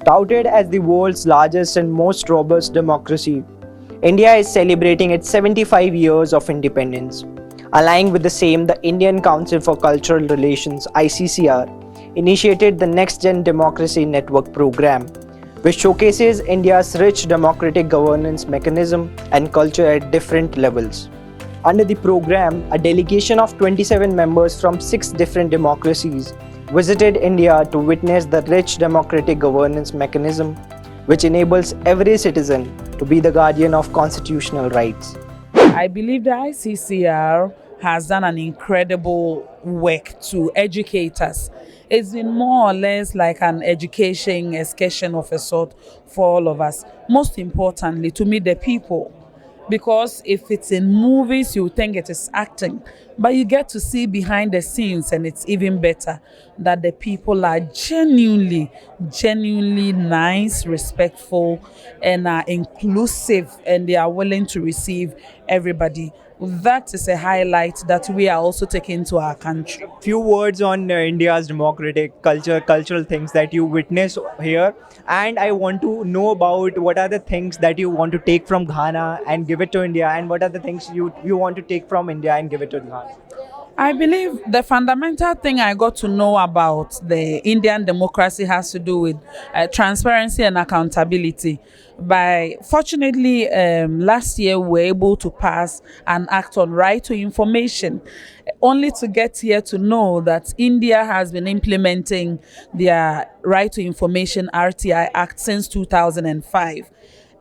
Touted as the world's largest and most robust democracy, India is celebrating its 75 years of independence. Aligning with the same, the Indian Council for Cultural Relations (ICCR) initiated the Next Gen Democracy Network program, which showcases India's rich democratic governance mechanism and culture at different levels. Under the program, a delegation of 27 members from 6 different democracies visited India to witness the rich democratic governance mechanism, which enables every citizen to be the guardian of constitutional rights. I believe the ICCR has done an incredible work to educate us. It's been more or less like an education excursion of a sort for all of us. Most importantly, to meet the people. Because if it's in movies, you think it is acting, but you get to see behind the scenes, and it's even better that the people are genuinely nice, respectful, and are inclusive, and they are willing to receive everybody. That is a highlight that we are also taking to our country. Few words on India's democratic cultural things that you witness here, and I want to know about what are the things that you want to take from Ghana and give it to India, and what are the things you want to take from India and give it to Ghana. I believe the fundamental thing I got to know about the Indian democracy has to do with transparency and accountability. Fortunately, last year we were able to pass an act on right to information, only to get here to know that India has been implementing their right to information RTI Act since 2005.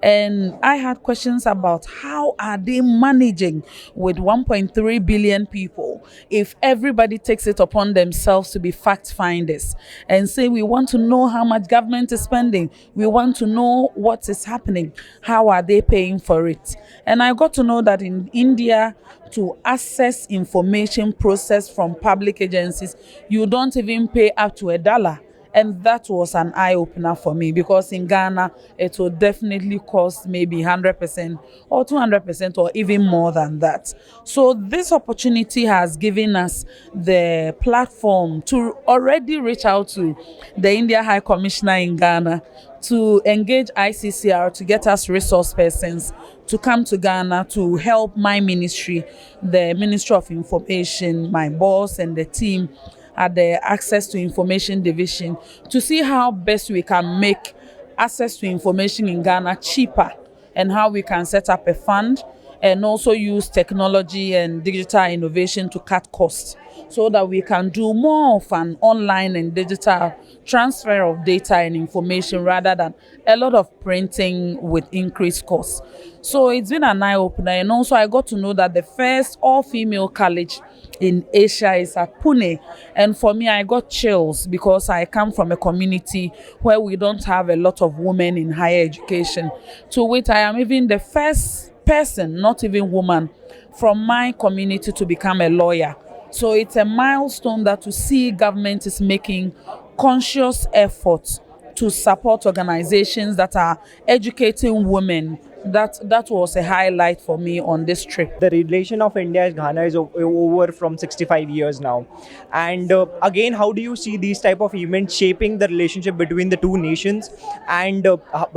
And I had questions about how are they managing with 1.3 billion people if everybody takes it upon themselves to be fact finders and say we want to know how much government is spending, we want to know what is happening, how are they paying for it. And I got to know that in India, to access information processed from public agencies, you don't even pay up to $1. And that was an eye-opener for me, because in Ghana, it will definitely cost maybe 100% or 200% or even more than that. So this opportunity has given us the platform to already reach out to the India High Commissioner in Ghana to engage ICCR to get us resource persons to come to Ghana to help my ministry, the Ministry of Information, my boss and the team at the Access to Information Division, to see how best we can make access to information in Ghana cheaper, and how we can set up a fund and also use technology and digital innovation to cut costs, so that we can do more of an online and digital transfer of data and information rather than a lot of printing with increased costs. So it's been an eye-opener, and also I got to know that the first all-female college in Asia is at Pune. And for me, I got chills, because I come from a community where we don't have a lot of women in higher education, to which I am even the first person, not even woman, from my community to become a lawyer. So it's a milestone that to see government is making conscious efforts to support organizations that are educating women. That was a highlight for me on this trip. The relation of India and Ghana is over from 65 years now. And again, how do you see these type of events shaping the relationship between the two nations? And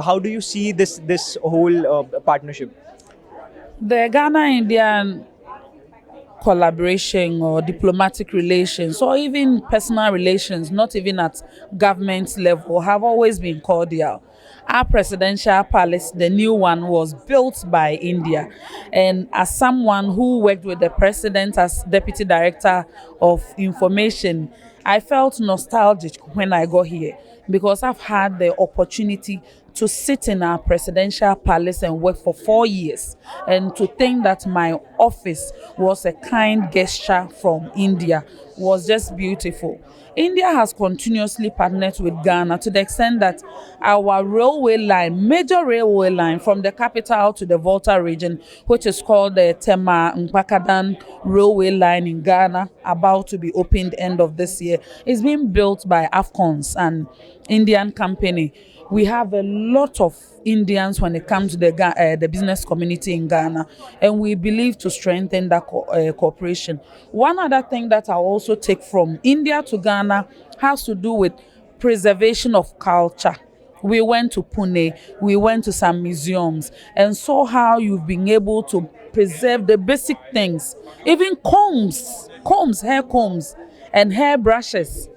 how do you see this whole partnership? The Ghana-Indian collaboration or diplomatic relations, or even personal relations, not even at government level, have always been cordial. Our presidential palace, the new one, was built by India. And as someone who worked with the president as Deputy Director of Information, I felt nostalgic when I got here, because I've had the opportunity to sit in our presidential palace and work for 4 years, and to think that my office was a kind gesture from India was just beautiful. India has continuously partnered with Ghana to the extent that our railway line, major railway line from the capital to the Volta region, which is called the Tema Mpakadan railway line in Ghana, about to be opened end of this year, is being built by Afcons, an Indian company. We have a lot of Indians when it comes to the business community in Ghana, and we believe to strengthen that cooperation. One other thing that I also take from India to Ghana has to do with preservation of culture. We went to Pune, we went to some museums and saw how you've been able to preserve the basic things, even hair combs and hair brushes,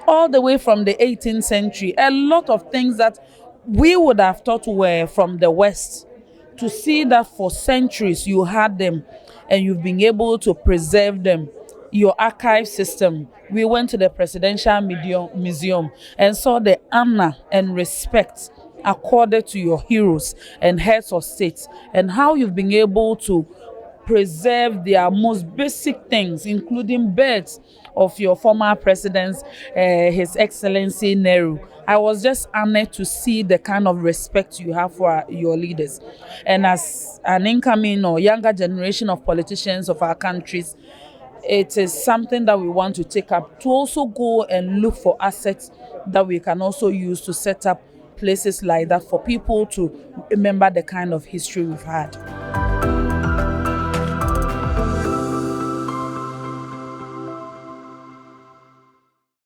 all the way from the 18th century. A lot of things that we would have thought were from the West. To see that for centuries you had them and you've been able to preserve them, your archive system. We went to the Presidential Museum and saw the honor and respect accorded to your heroes and heads of state, and how you've been able to preserve their most basic things, including births of your former president, His Excellency Nehru. I was just honored to see the kind of respect you have for your leaders. And as an incoming or younger generation of politicians of our countries, it is something that we want to take up, to also go and look for assets that we can also use to set up places like that for people to remember the kind of history we've had.